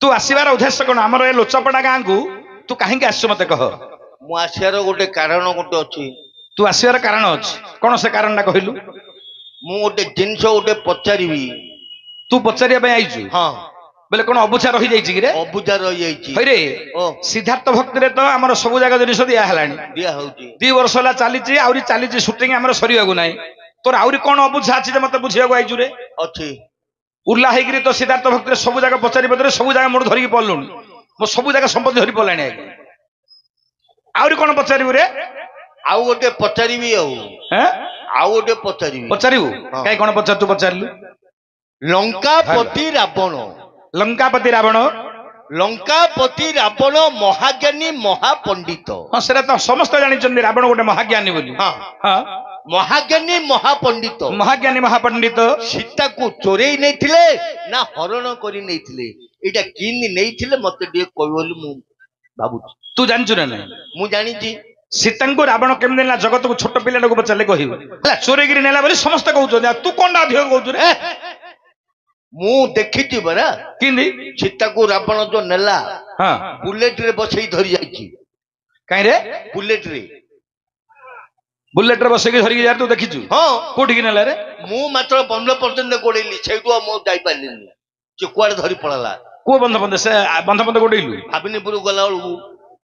तू आसबार उद्देश्य कौन आमर ए लोचपड़ा गाँ को तू कहीं आस मत कह मु आसियार गोटे कारण गोटे अच्छी तू आसबार कारण अच्छी कौन से कारण टा कहलु मु गोटे जिनस गोटे पचारि तू पचारिया आईचु हाँ बोले कौन अबुझा रही जाइए रे अबुझा रही रे सिद्धार्थ भक्ति रे तो आमर सब जगह जिन दिया दिया होची 2 वर्ष है चली आउरी चली शूटिंग आमर सरियागु नाही तोर आउरी कौन अबुझा अछि जे मते बुझियागु आइचु रे अच्छी उर्ला हेगिरी तो सिद्धार्थ भक्ति सब जगह पचारि पदरे सब जगह मोर धरिक पड़लुनी मो सब जगह संपत्ति धरी पड़लानी आउरी कौन पचारिबु रे आउ गोटे पचारिबी आउ गोटे पचारिबी पचारिबु काई कौन पचार तू पचारलु लंकापति रावण लंकापति रावण लंकापति रावण महाज्ञानी महापंडित हाँ सेरा तो समस्त जानी रावण गोटे महाज्ञानी बोली हाँ हाँ महाज्ञानी महापंडित महाज्ञानी महापंडित सीता को चोरेई नहीं ना हरण करी नहीं एटा किन नहीं मते दिए कहबोली मु भाबु तू जानचु ना मु जानी जी सीता को रावण केमदे ना जगत को छोट पिला को पचाले कहबो चोरेगिरी नेला बोली समस्त कहउछ तू कोन अधिक कहउछ रे मु देखिति बरा किंदी सीता को रावण जो नेला हां बुलेट रे बसई धरि जाईची काई रे बुलेट रे बसई धरि यार तू देखिछु हां कोठी कि नेला रे मु मात्र 15% गोडेली छैटु मु जाई पालिनी से कुआडे धरि पड़ला को बंध बंध से बंध बंध गोडेलु भाबिनीपुर गला